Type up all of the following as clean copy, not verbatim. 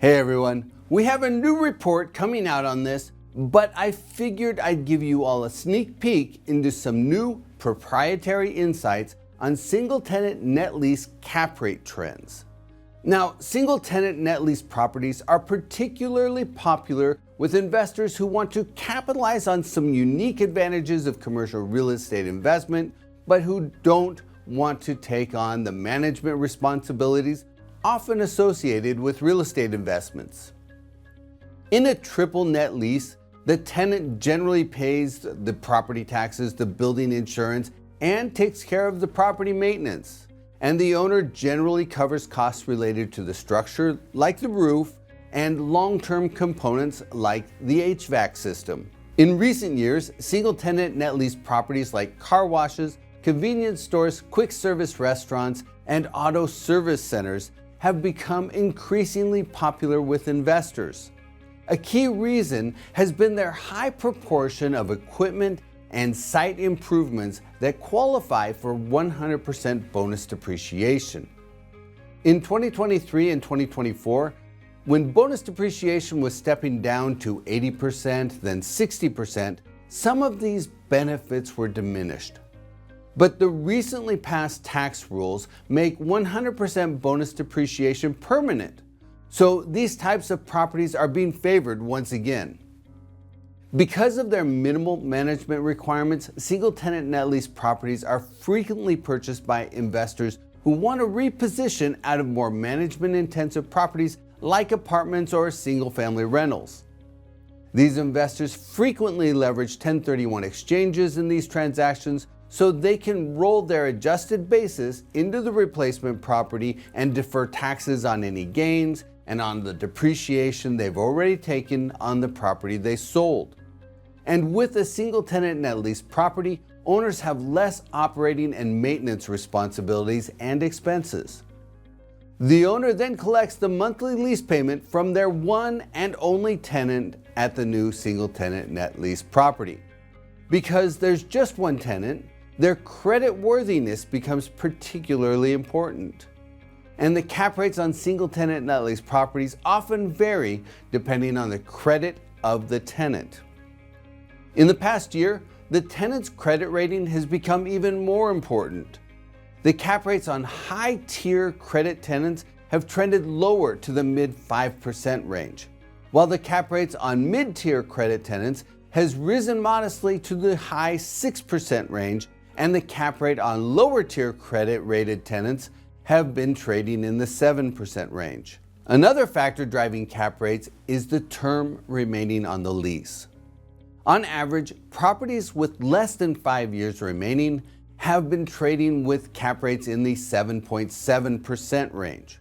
Hey everyone, we have a new report coming out on this, but I figured I'd give you all a sneak peek into some new proprietary insights on single-tenant net lease cap rate trends. Now, single-tenant net lease properties are particularly popular with investors who want to capitalize on some unique advantages of commercial real estate investment, but who don't want to take on the management responsibilities often associated with real estate investments. In a triple net lease, the tenant generally pays the property taxes, the building insurance, and takes care of the property maintenance. And the owner generally covers costs related to the structure, like the roof, and long-term components like the HVAC system. In recent years, single-tenant net lease properties like car washes, convenience stores, quick service restaurants, and auto service centers have become increasingly popular with investors. A key reason has been their high proportion of equipment and site improvements that qualify for 100% bonus depreciation. In 2023 and 2024, when bonus depreciation was stepping down to 80%, then 60%, some of these benefits were diminished. But the recently passed tax rules make 100% bonus depreciation permanent. So these types of properties are being favored once again. Because of their minimal management requirements, single-tenant net lease properties are frequently purchased by investors who want to reposition out of more management-intensive properties like apartments or single-family rentals. These investors frequently leverage 1031 exchanges in these transactions so they can roll their adjusted basis into the replacement property and defer taxes on any gains and on the depreciation they've already taken on the property they sold. And with a single-tenant net lease property, owners have less operating and maintenance responsibilities and expenses. The owner then collects the monthly lease payment from their one and only tenant at the new single-tenant net lease property. Because there's just one tenant, their credit worthiness becomes particularly important. And the cap rates on single-tenant net lease properties often vary depending on the credit of the tenant. In the past year, the tenant's credit rating has become even more important. The cap rates on high-tier credit tenants have trended lower to the mid-5% range, while the cap rates on mid-tier credit tenants has risen modestly to the high 6% range, and the cap rate on lower-tier credit-rated tenants have been trading in the 7% range. Another factor driving cap rates is the term remaining on the lease. On average, properties with less than 5 years remaining have been trading with cap rates in the 7.7% range.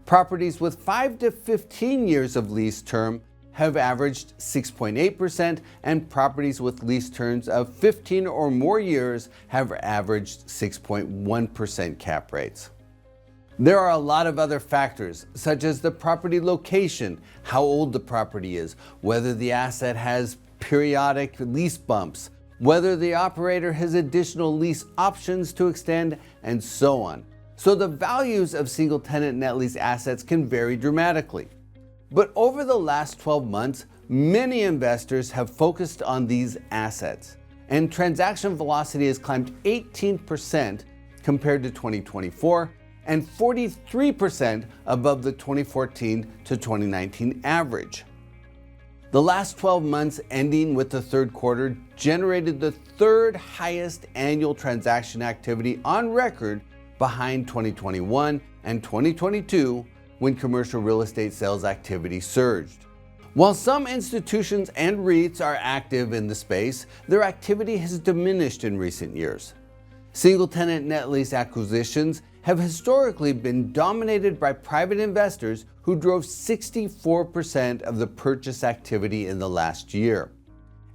Properties with 5 to 15 years of lease term have averaged 6.8%, and properties with lease terms of 15 or more years have averaged 6.1% cap rates. There are a lot of other factors, such as the property location, how old the property is, whether the asset has periodic lease bumps, whether the operator has additional lease options to extend, and so on. So the values of single-tenant net lease assets can vary dramatically. But over the last 12 months, many investors have focused on these assets, and transaction velocity has climbed 18% compared to 2024 and 43% above the 2014 to 2019 average. The last 12 months ending with the third quarter generated the third highest annual transaction activity on record behind 2021 and 2022 when commercial real estate sales activity surged. While some institutions and REITs are active in the space, their activity has diminished in recent years. Single-tenant net lease acquisitions have historically been dominated by private investors who drove 64% of the purchase activity in the last year.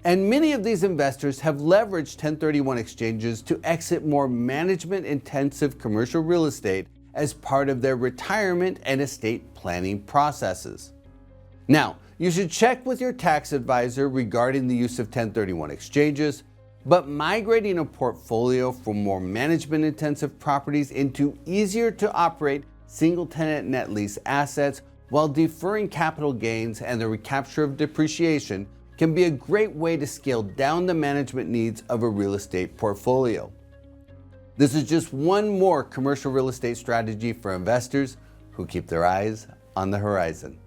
And many of these investors have leveraged 1031 exchanges to exit more management-intensive commercial real estate as part of their retirement and estate planning processes. Now, you should check with your tax advisor regarding the use of 1031 exchanges, but migrating a portfolio from more management-intensive properties into easier-to-operate single-tenant net lease assets while deferring capital gains and the recapture of depreciation can be a great way to scale down the management needs of a real estate portfolio. This is just one more commercial real estate strategy for investors who keep their eyes on the horizon.